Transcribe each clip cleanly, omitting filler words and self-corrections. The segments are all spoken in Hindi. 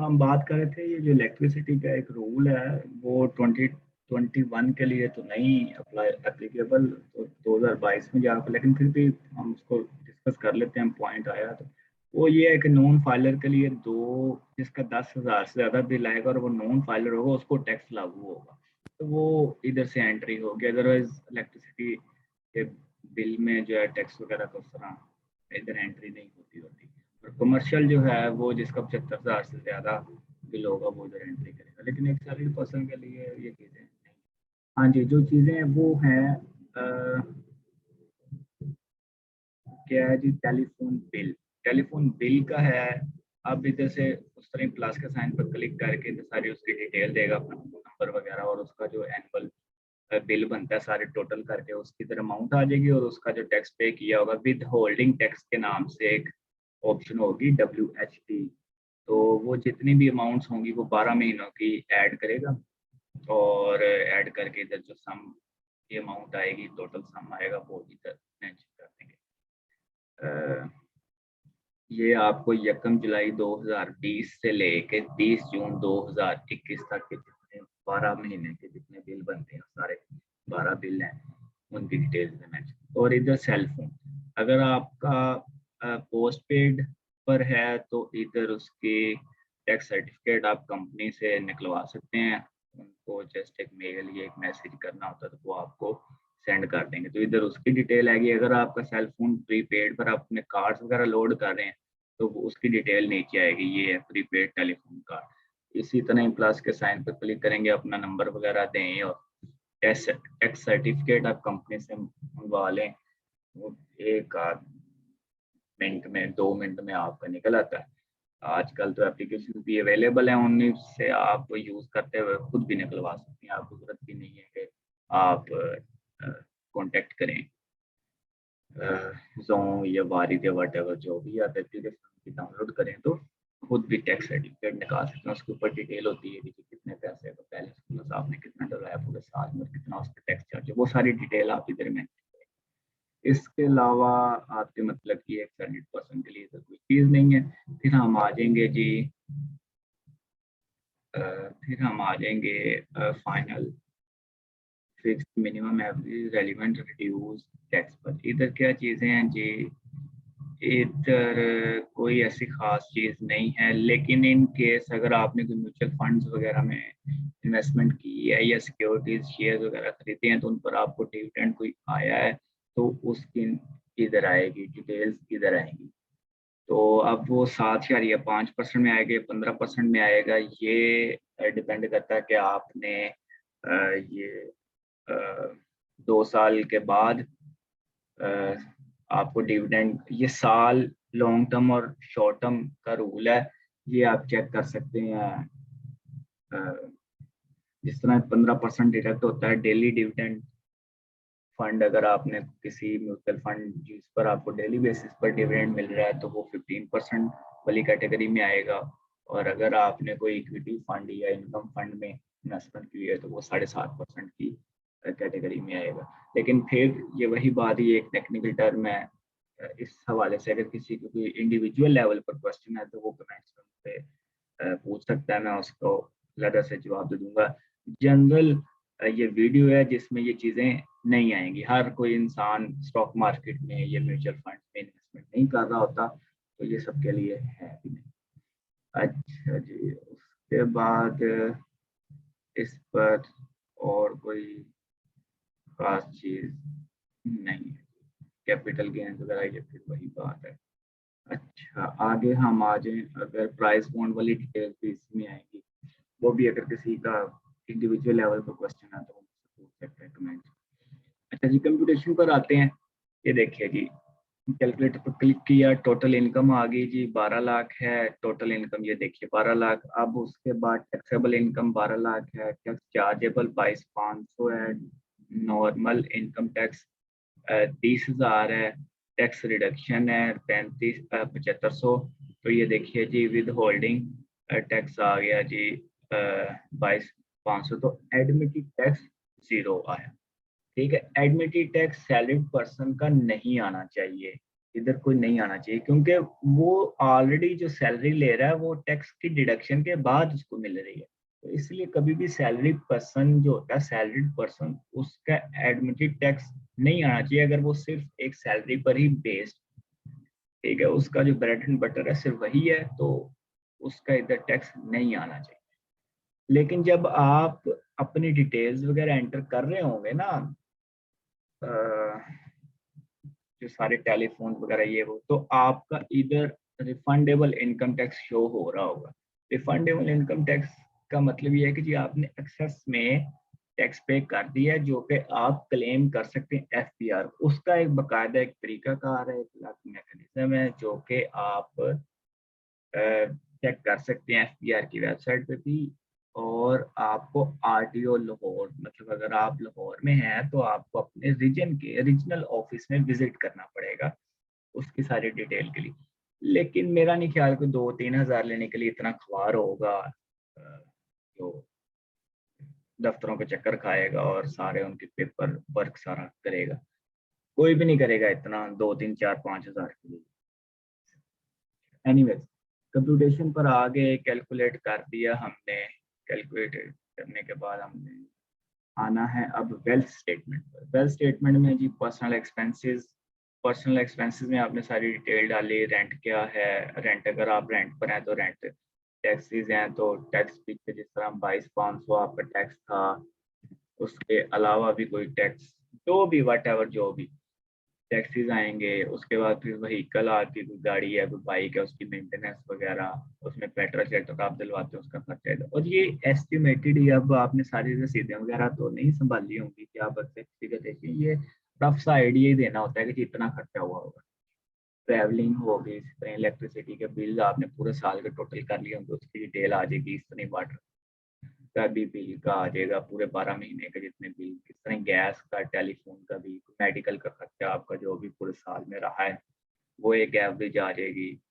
हम बात कर रहे थे ये जो इलेक्ट्रिसिटी का एक रूल है वो 2021 के लिए तो नहीं अप्लाई एप्लीकेबल, तो 2022 में जाकर, लेकिन फिर भी हम उसको डिस्कस कर लेते हैं, पॉइंट आया तो वो ये है कि नॉन फाइलर के लिए दो, जिसका 10,000 से ज़्यादा बिल आएगा और वो नॉन फाइलर होगा उसको टैक्स लागू होगा, तो वो इधर से एंट्री होगी। अदरवाइज इलेक्ट्रिसिटी के बिल में जो है टैक्स वगैरह का उस तरह इधर एंट्री नहीं होती। और कमर्शियल जो है वो जिसका 75,000 से ज़्यादा बिल होगा वो उधर एंट्री करेगा, लेकिन एक सैलरी पर्सन के लिए ये चीज़ें नहीं। हाँ जी, जो चीज़ें वो हैं क्या है जी, टेलीफोन बिल का है। अब इधर से उस तरह प्लस के साइन पर क्लिक करके तो सारी उसकी डिटेल देगा, अपना नंबर वगैरह, और उसका जो एनुअल बिल बनता है सारे टोटल करके उसकी इधर अमाउंट आ जाएगी, और उसका जो टैक्स पे किया होगा विद होल्डिंग टैक्स के नाम से एक ऑप्शन होगी WHT। तो वो जितनी भी अमाउंट्स होंगी वो 12 महीनों की ऐड करेगा, और ऐड करके इधर जो सम की अमाउंट आएगी, टोटल सम आएगा, वो इधर मेंशन कर देंगे। ये आपको 1 जुलाई 2020 से लेके 30 जून 2021 तक के जितने 12 महीने के जितने बिल बनते हैं, सारे 12 बिल हैं, उनकी डिटेल्स में मेंशन। और इधर सेल फोन, अगर आपका पोस्ट पेड पर है तो इधर उसकी टैक्स सर्टिफिकेट आप कंपनी से निकलवा सकते हैं, उनको जस्ट एक मेल या एक मैसेज करना होता है तो वो आपको सेंड कर देंगे, तो इधर उसकी डिटेल आएगी। अगर आपका सेल फोन प्रीपेड पर आप अपने कार्ड्स वगैरह लोड कर रहे हैं तो उसकी डिटेल नीचे आएगी, ये है प्रीपेड टेलीफोन कार्ड। इसी तरह ही प्लस के साइन पर क्लिक करेंगे, अपना नंबर वगैरह दें और टैक्स सर्टिफिकेट आप कंपनी से मंगवा लें, वो एक आध मिनट में 2 मिनट में आपका निकल आता है। आजकल तो एप्लीकेशन भी अवेलेबल है, उन्हीं से आप यूज़ करते हुए खुद भी निकलवा सकते हैं, आपको ज़रूरत भी नहीं है कि आप कांटेक्ट करें ज़ों या वारिद या वट जो भी आप एप्लीकेशन की डाउनलोड करें तो खुद भी टैक्स सर्टिफिकेट निकाल सकते हैं। उसके ऊपर डिटेल होती है कि कितने पैसे का बैलेंस प्लस आपने कितना डलाया पूरे साल में, कितना उस पर टैक्स चार्ज है, वो सारी डिटेल आप इधर में। इसके अलावा आपके मतलब कि एक सैलरीड पर्सन के लिए तो कोई चीज़ नहीं है। फिर हम आ जाएंगे जी, फिर हम आ जाएंगे final fix minimum average relevant reduce tax पर। इधर क्या चीज़ें हैं जी, इधर कोई ऐसी खास चीज़ नहीं है, लेकिन इन केस अगर आपने कोई म्यूचुअल फंड्स वगैरह में इन्वेस्टमेंट की है या सिक्योरिटीज शेयर वगैरह खरीदे हैं तो उन पर आपको डिविडेंड कोई आया है तो उसकी इधर आएगी, डिटेल्स इधर आएंगी। तो अब वो 7 या 5% में आएगा, 15% में आएगा, ये डिपेंड करता है कि आपने ये 2 साल के बाद आपको डिविडेंड, ये साल लॉन्ग टर्म और शॉर्ट टर्म का रूल है, ये आप चेक कर सकते हैं। जिस तरह 15% डिडक्ट होता है डेली डिविडेंड फंड, अगर आपने किसी म्यूचुअल फंड जिस पर आपको डेली बेसिस पर डिविडेंड मिल रहा है तो वो 15% वाली कैटेगरी में आएगा, और अगर आपने कोई इक्विटी फंड या इनकम फंड में इन्वेस्टमेंट की है तो वो 7.5% की कैटेगरी में आएगा। लेकिन फिर ये वही बात, ये एक टेक्निकल टर्म है, इस हवाले से अगर किसी को कोई इंडिविजुअल लेवल पर क्वेश्चन है तो वो कमेंट्स में पूछ सकता है, मैं उसको ज़्यादा से जवाब दे दूंगा। जनरल ये वीडियो है जिसमें ये चीज़ें नहीं आएंगी, हर कोई इंसान स्टॉक मार्केट में या म्यूचुअल फंड में इन्वेस्टमेंट नहीं कर रहा होता, तो ये सबके लिए है भी नहीं। अच्छा जी, उसके बाद इस पर और कोई खास चीज़ नहीं है, कैपिटल गेन्स वगैरह ये फिर वही बात है। अच्छा, आगे हम आ जाएं, अगर प्राइस बॉन्ड वाली डिटेल्स भी इसमें आएंगी, वो भी अगर किसी का इंडिविजुअल लेवल पर क्वेश्चन है तो पूछ सकते हैं कमेंट। अच्छा जी, कंप्यूटेशन पर आते हैं। ये देखिए जी, कैलकुलेटर पर क्लिक किया, टोटल इनकम आ गई जी, 12 लाख है टोटल इनकम, ये देखिए 12 लाख। अब उसके बाद टैक्सेबल इनकम 12 लाख है, टैक्स चार्जेबल 22,500 है, नॉर्मल इनकम टैक्स 30,000 है, टैक्स रिडक्शन है 7500। तो ये देखिए जी, विद होल्डिंग टैक्स आ गया जी 22,500, तो एडमिटेड टैक्स 0 आया। ठीक है, एडमिटेड टैक्स सैलरीड पर्सन का नहीं आना चाहिए, इधर कोई नहीं आना चाहिए, क्योंकि वो ऑलरेडी जो सैलरी ले रहा है वो टैक्स की डिडक्शन के बाद उसको मिल रही है। तो इसलिए कभी भी सैलरी पर्सन जो होता है, सैलरीड पर्सन, उसका एडमिटेड टैक्स नहीं आना चाहिए अगर वो सिर्फ एक सैलरी पर ही बेस्ड, ठीक है, उसका जो ब्रेड एंड बटर है सिर्फ वही है, तो उसका इधर टैक्स नहीं आना चाहिए। लेकिन जब आप अपनी डिटेल्स वगैरह एंटर कर रहे होंगे ना, जो सारे टेलीफोन वगैरह ये वो, तो आपका इधर रिफंडेबल इनकम टैक्स शो हो रहा होगा। रिफंडेबल इनकम टैक्स का मतलब ये है कि जी आपने एक्सेस में टैक्स पे कर दिया है, जो कि आप क्लेम कर सकते हैं एफपीआर। उसका एक बकायदा एक तरीकाकार है, एक मैकेनिज्म है, जो कि आप चेक कर सकते हैं एफपीआर की वेबसाइट पे भी। और आपको आरटीओ लाहौर, मतलब अगर आप लाहौर में हैं तो आपको अपने रीजन के रीजनल ऑफिस में विजिट करना पड़ेगा उसकी सारी डिटेल के लिए। लेकिन मेरा नहीं ख्याल कि 2-3 हज़ार लेने के लिए इतना खवार होगा जो दफ्तरों के चक्कर खाएगा और सारे उनके पेपर वर्क सारा करेगा। कोई भी नहीं करेगा इतना 2-3-4-5 हज़ार के लिए। एनीवेज, कंप्यूटेशन पर आगे कैलकुलेट कर दिया हमने। कैलकुलेट करने के बाद हमने आना है अब वेल्थ स्टेटमेंट पर। वेल्थ स्टेटमेंट में जी पर्सनल एक्सपेंसेस में आपने सारी डिटेल डाली। रेंट क्या है, रेंट अगर आप रेंट पर हैं तो रेंट, टैक्सेस हैं तो टैक्स पीछे जिस तरह 22,500 आपका टैक्स था, उसके अलावा भी कोई टैक्स, जो भी वट एवर जो भी टैक्सीज आएंगे। उसके बाद फिर व्हीकल आती है, कोई गाड़ी है, कोई बाइक है, उसकी मेंटेनेंस वगैरह, उसमें पेट्रोल शेट्रोल आप दिलवाते हो उसका खर्चा है। और ये एस्टिमेटेड ही, अब आपने सारी रसीदें वगैरह तो नहीं संभाली होंगी कि आप व्यक्तिगत देखिए, ये रफ सा आइडिया ही देना होता है कि जितना खर्चा हुआ होगा। ट्रैवलिंग होगी, इस तरह इलेक्ट्रिसिटी के बिल आपने पूरे साल के टोटल कर लिए होंगे, उसकी डिटेल आ जाएगी। इस तरह वाटर का भी बिल का आ जाएगा, पूरे 12 महीने के जितने बिल, किस तरह गैस का, टेलीफोन का भी, मेडिकल का खर्चा आपका जो भी पूरे साल में रहा है, वो एक एवरेज आ जाएगी,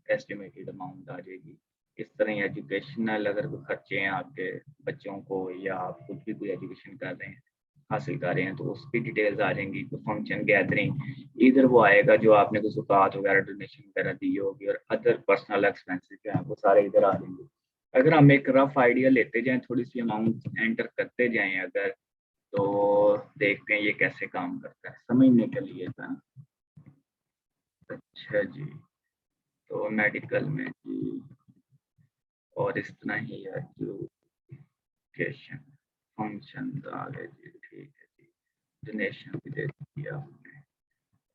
एस्टिमेटेड अमाउंट आ जाएगी। इस तरह एजुकेशनल अगर कोई खर्चे हैं आपके बच्चों को, या आप खुद भी कोई एजुकेशन कर रहे हैं, हासिल कर रहे हैं, तो उसकी डिटेल्स आ जाएंगी। कोई फंक्शन गैदरिंग, इधर वो आएगा जो आपने कोई ज़कात वगैरह डोनेशन वगैरह दी होगी, और अदर पर्सनल एक्सपेंसेस जो हैं वो सारे इधर आ जाएंगे। अगर हम एक रफ आइडिया लेते जाएं, थोड़ी सी अमाउंट एंटर करते जाएं अगर, तो देखते हैं ये कैसे काम करता है समझने के लिए था। अच्छा जी, तो मेडिकल में जी, और इस तरह ही एजुकेशन फंक्शन आ गए जी, ठीक है जी, डोनेशन भी दे दिया हमने,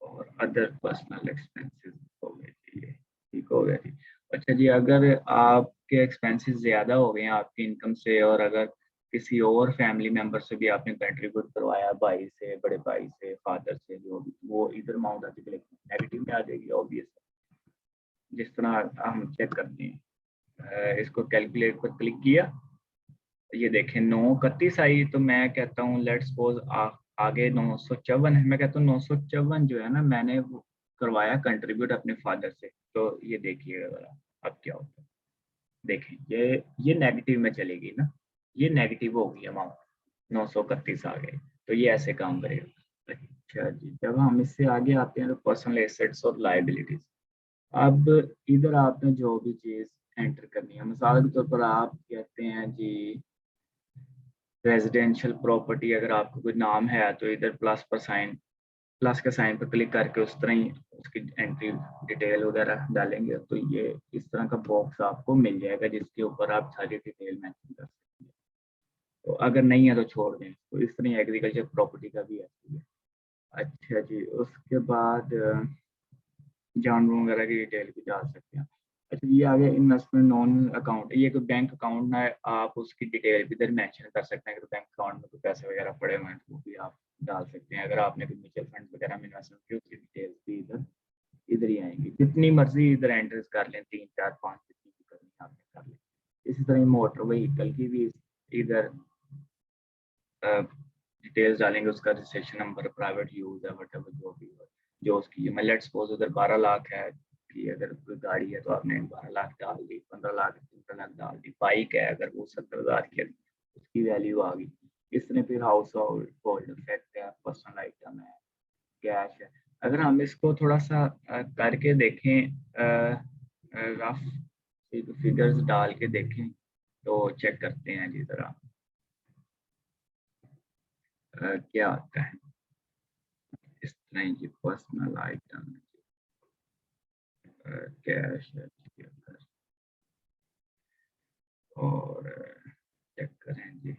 और अदर पर्सनल एक्सपेंसेस हो गए जी, ये ठीक हो गया जी। अच्छा जी, अगर आपके एक्सपेंसेस ज़्यादा हो गए हैं आपकी इनकम से, और अगर किसी और फैमिली मेंबर से भी आपने कंट्रीब्यूट करवाया, भाई से, बड़े भाई से, फादर से, जो भी, वो इधर अमाउंट आती है नेगेटिव में आ जाएगी ऑब्वियस। जिस तरह हम चेक करते हैं, इसको कैलकुलेट पर क्लिक किया, ये देखें 931 आई, तो मैं कहता हूँ लेट्स सपोज आगे 954 है, मैं कहता हूँ 954 जो है ना, मैंने वो करवाया कंट्रीब्यूट अपने फादर से। तो ये देखिएगा जरा अब क्या होता है। देखें ये नेगेटिव में चलेगी ना, ये नेगेटिव होगी अमाउंट, 931 आ गए, तो ये ऐसे काम करेगा। अच्छा जी, जब हम इससे आगे आते हैं तो पर्सनल एसेट्स और लाइबिलिटीज। अब इधर आपने जो भी चीज़ एंटर करनी है, मिसाल के तौर पर आप कहते हैं जी रेजिडेंशियल प्रॉपर्टी, अगर आपका कोई नाम है तो इधर प्लस के साइन पर क्लिक करके उस तरह ही उसकी एंट्री डिटेल वगैरह डालेंगे, तो ये इस तरह का बॉक्स आपको मिल जाएगा जिसके ऊपर आप सारी डिटेल मेंशन कर सकते हैं। तो अगर नहीं है तो छोड़ दें, तो इस तरह एग्रीकल्चर प्रॉपर्टी का भी ऐसे ही है। अच्छा जी, उसके बाद जानवरों वगैरह की डिटेल भी डाल सकते हैं। अच्छा, ये आ गया इन्वेस्टमेंट नॉन अकाउंट, ये कोई बैंक अकाउंट ना है, आप उसकी डिटेल भी इधर मेंशन कर सकते हैं। अगर बैंक अकाउंट में कोई पैसे वगैरह पड़े हुए हैं तो वो भी आप डाल सकते हैं। अगर आपने कोई म्यूचुअल फंड वगैरह में इन्वेस्टमेंट की, उसकी डिटेल्स भी इधर ही आएंगी। जितनी मर्जी इधर एंटर कर लें, 3 4 5 जितनी भी करनी है आपने कर लें। इसी तरह मोटर व्हीकल की भी इधर डिटेल्स डालेंगे, उसका रजिस्ट्रेशन नंबर, प्राइवेट यूज है, वट जो भी हो, जो उसकी, मैं लेट्स सपोज अगर 12 लाख है कि अगर कोई गाड़ी है तो आपने 12 लाख डाल दी, 15 लाख 15 लाख डाल दी। बाइक है अगर वो 70,000 की है, उसकी वैल्यू आ गई। इसने फिर हाउस होल्ड इफेक्ट है, पर्सनल आइटम है, कैश है। अगर हम इसको थोड़ा सा करके देखें, रफ फिगर्स डाल के देखें तो चेक करते हैं जी जरा क्या आता है। इस तरह ही जी पर्सनल आइटम, कैश और चेक करें जी।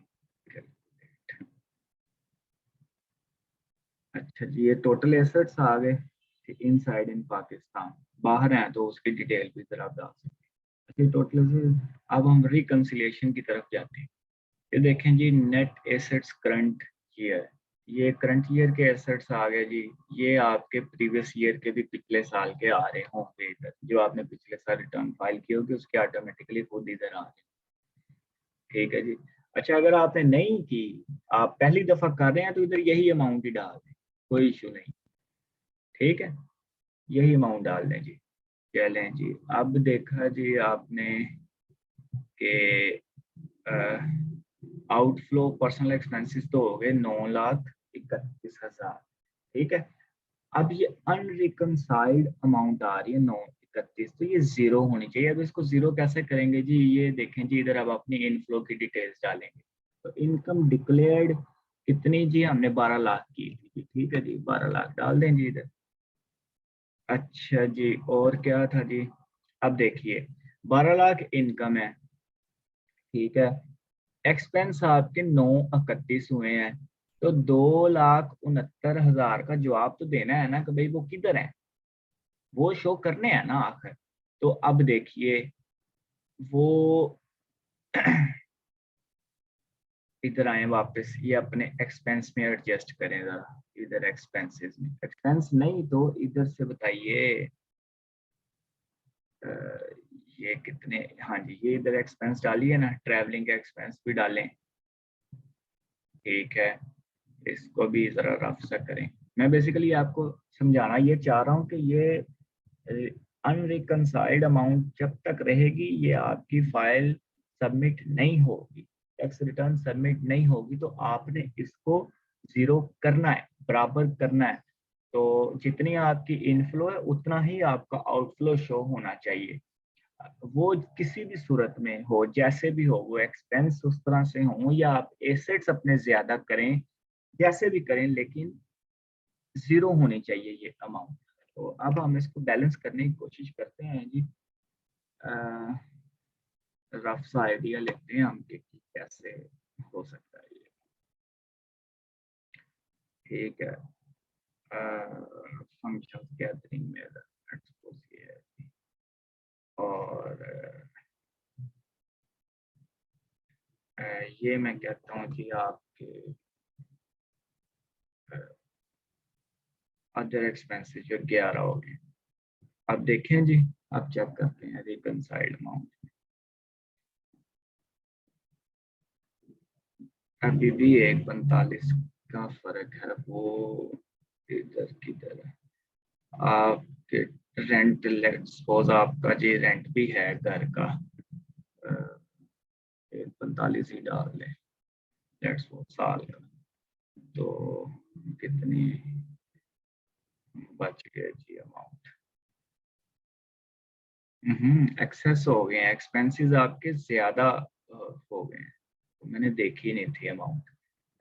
अच्छा जी, ये टोटल एसेट्स आ गए इनसाइड इन पाकिस्तान, बाहर हैं तो उसकी डिटेल भी जरा आप डाल सकते हैं। अच्छा टोटल, अब हम रिकंसिलिएशन की तरफ जाते हैं। ये देखें जी, नेट एसेट्स करंट ईयर, ये करंट ईयर के एसेट्स आ गए जी। ये आपके प्रीवियस ईयर के भी पिछले साल के आ रहे होंगे इधर, जो आपने पिछले साल रिटर्न फाइल की होगी उसके ऑटोमेटिकली खुद इधर आ रहे। ठीक है जी। अच्छा अगर आपने नहीं की, आप पहली दफा कर रहे हैं तो इधर यही अमाउंट ही डाल दें, कोई इशू नहीं। ठीक है, यही अमाउंट डाल दें जी। चलें जी, अब देखा जी आपने कि आउटफ्लो पर्सनल एक्सपेंसेस तो हो गए 9,31,000। ठीक है, अब ये अनरिकनसाइल्ड अमाउंट आ रही है 931, तो ये जीरो होनी चाहिए। अब इसको जीरो कैसे करेंगे जी, ये देखें जी इधर अब अपनी इनफ्लो की डिटेल्स डालेंगे। तो इनकम डिक्लेयर्ड कितनी जी, हमने 12 लाख की थी। ठीक है जी, 12 लाख डाल दें जी इधर। अच्छा जी, और क्या था जी, अब देखिए 12 लाख इनकम है। ठीक है, एक्सपेंस आपके 931 हुए हैं, तो 2,69,000 का जवाब तो देना है ना कि भाई वो किधर है, वो शो करने हैं ना आखिर। तो अब देखिए वो इधर आए वापस, ये अपने एक्सपेंस में एडजस्ट करें जरा, इधर एक्सपेंसेस में, एक्सपेंस नहीं तो इधर से बताइए ये कितने, हाँ जी ये इधर एक्सपेंस डालिए ना, ट्रैवलिंग का एक्सपेंस भी डालें। ठीक है, इसको भी जरा रफ सा करें। मैं बेसिकली आपको समझाना ये चाह रहा हूँ कि ये अनरिकनसाइल्ड अमाउंट जब तक रहेगी, ये आपकी फाइल सबमिट नहीं होगी, टैक्स रिटर्न सबमिट नहीं होगी, तो आपने इसको जीरो करना है, बराबर करना है। तो जितनी आपकी इनफ्लो है उतना ही आपका आउटफ्लो शो होना चाहिए। वो किसी भी सूरत में हो, जैसे भी हो, वो एक्सपेंस उस तरह से हो या आप एसेट्स अपने ज्यादा करें, जैसे भी करें, लेकिन जीरो होनी चाहिए ये अमाउंट। तो अब हम इसको बैलेंस करने की कोशिश करते हैं जी। रफ सा आइडिया लेते हैं हम कि कैसे हो सकता है ये। ठीक है, फंक्शन गैदरिंग में एक्सपोज ये है, और ये मैं कहता हूँ जी आपके अदर एक्सपेंसेस जो 11 हो गए। अब देखें जी, अब चेक करते हैं रिकनसाइल्ड अमाउंट। अभी भी 1:45 का फर्क है, वो इधर किधर है आपके। रेंट, सपोज आपका जी रेंट भी है घर का, 1:45 ही डाल लें, लेट्स वो साल का, तो कितनी बच गए जी अमाउंट। एक्सेस हो गए हैं, एक्सपेंसेस आपके ज्यादा हो गए हैं, तो मैंने देखी नहीं थी अमाउंट।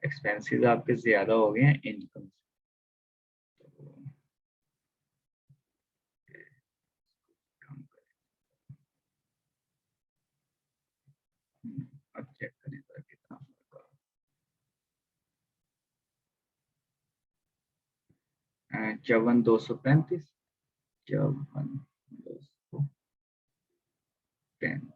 एक्सपेंसेस आपके ज्यादा हो गए हैं इनकम से, तो कम करें। अब चेक करें तो कितना फर्क आ रहा है। 54,235, 54,235,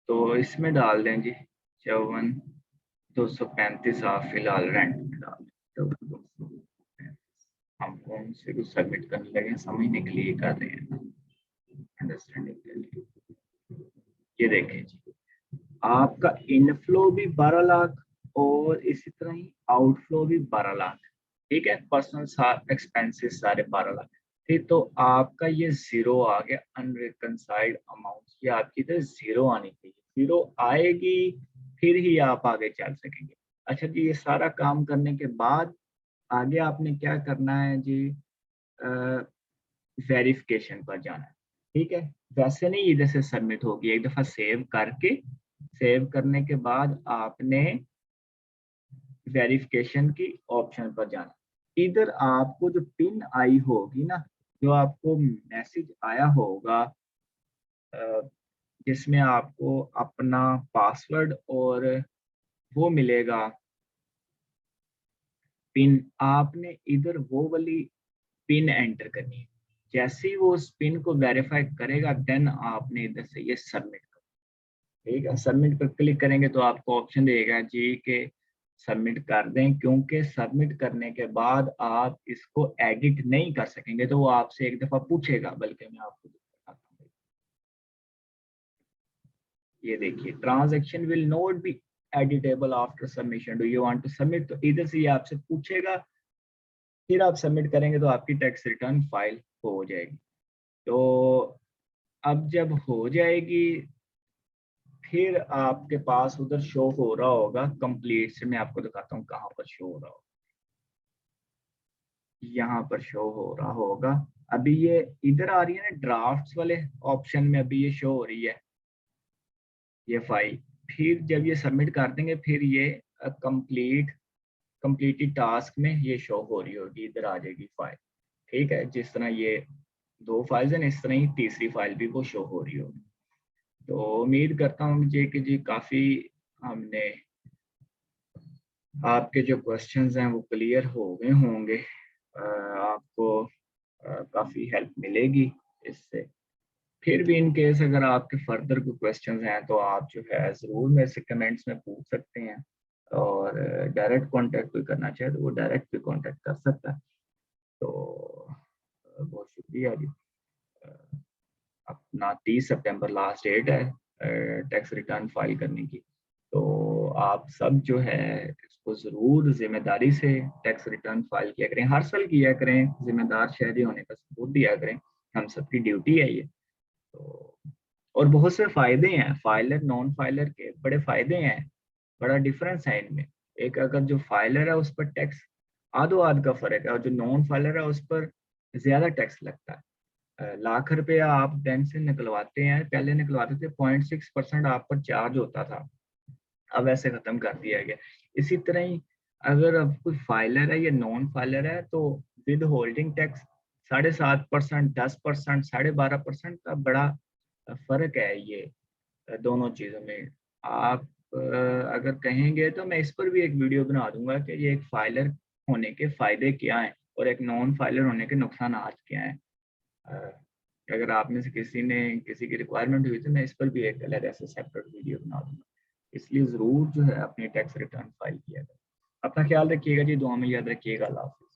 तो इसमें डाल दें जी 54,235 आप फिलहाल रेंट में डाल दें। 54,235 हम कौन से कुछ सबमिट करने लगे, समझने के लिए कर रहे हैं, अंडरस्टैंडिंग के लिए। ये देखें जी, आपका इनफ्लो भी 12 लाख और इसी तरह ही आउटफ्लो भी 12 लाख। ठीक है, पर्सनल एक्सपेंसेस सारे 12 लाख। ठीक, तो आपका ये जीरो आ गया, अनरिकनसाइल्ड अमाउंट, ये आपकी इधर जीरो आनी चाहिए, जीरो आएगी फिर ही आप आगे चल सकेंगे। अच्छा जी, ये सारा काम करने के बाद आगे आपने क्या करना है जी, वेरिफिकेशन पर जाना है। ठीक है, वैसे नहीं इधर से सबमिट होगी, एक दफ़ा सेव करके, सेव करने के बाद आपने वेरिफिकेशन की ऑप्शन पर जाना। इधर आपको जो पिन आई होगी ना, जो आपको मैसेज आया होगा जिसमें आपको अपना पासवर्ड और वो मिलेगा पिन, आपने इधर वो वाली पिन एंटर करनी है। जैसे ही वो उस पिन को वेरीफाई करेगा देन आपने इधर से ये सबमिट कर, ठीक है। सबमिट पर क्लिक करेंगे तो आपको ऑप्शन देगा जी के सबमिट कर दें, क्योंकि सबमिट करने के बाद आप इसको एडिट नहीं कर सकेंगे, तो वो आपसे एक दफ़ा पूछेगा, बल्कि मैं आपको दिखाता हूँ। ये देखिए, transaction will not be editable after submission, do you want to submit, तो इधर से ये आपसे पूछेगा, फिर आप सबमिट करेंगे तो आपकी टैक्स रिटर्न फाइल हो जाएगी। तो अब जब हो जाएगी फिर आपके पास उधर शो हो रहा होगा कंप्लीट से, मैं आपको दिखाता हूँ कहाँ पर शो हो रहा होगा, यहाँ पर शो हो रहा होगा। अभी ये इधर आ रही है ना ड्राफ्ट्स वाले ऑप्शन में, अभी ये शो हो रही है ये फाइल। फिर जब ये सबमिट कर देंगे फिर ये कंप्लीट कंप्लीटेड टास्क में ये शो हो रही होगी, इधर आ जाएगी फाइल। ठीक है, जिस तरह ये दो फाइल्स हैं इस तरह ही तीसरी फाइल भी वो शो हो रही होगी। तो उम्मीद करता हूँ जी कि जी काफ़ी हमने आपके जो क्वेश्चंस हैं वो क्लियर हो गए होंगे। आपको काफ़ी हेल्प मिलेगी इससे। फिर भी इन केस अगर आपके फर्दर कोई क्वेश्चंस हैं तो आप जो है ज़रूर मेरे से कमेंट्स में पूछ सकते हैं, और डायरेक्ट कांटेक्ट कोई करना चाहे तो वो डायरेक्ट भी कांटेक्ट कर सकता है। तो बहुत शुक्रिया जी। अपना 30 सितंबर लास्ट डेट है टैक्स रिटर्न फाइल करने की। तो आप सब जो है इसको ज़रूर ज़िम्मेदारी से टैक्स रिटर्न फाइल किया करें, हर साल किया करें, ज़िम्मेदार शहरी होने का सबूत दिया करें, हम सबकी ड्यूटी है ये। तो और बहुत से फ़ायदे हैं, फाइलर नॉन फाइलर के बड़े फ़ायदे हैं, बड़ा डिफरेंस है इनमें। एक अगर जो फाइलर है उस पर टैक्स आधो आध का फ़र्क है, और जो नॉन फाइलर है उस पर ज़्यादा टैक्स लगता है। लाख रुपया आप बैंक से निकलवाते हैं, पहले निकलवाते थे 0.6% आप पर चार्ज होता था, अब ऐसे खत्म कर दिया गया। इसी तरह ही अगर अब कोई फाइलर है या नॉन फाइलर है तो विद होल्डिंग टैक्स 7.5%, 10%, 12.5% का बड़ा फर्क है ये दोनों चीज़ों में। आप अगर कहेंगे तो मैं इस पर भी एक वीडियो बना दूंगा कि ये एक फाइलर होने के फायदे क्या हैं और एक नॉन फाइलर होने के नुकसानात क्या हैं। अ, अगर आप में से किसी ने किसी की रिक्वायरमेंट हुई तो मैं इस पर भी एक अलग ऐसे सेपरेट वीडियो बना दूंगा। इसलिए ज़रूर जो है अपनी टैक्स रिटर्न फाइल किया जाए। अपना ख्याल रखिएगा जी, दुआ में याद रखिएगा। अल्लाह हाफ़िज़।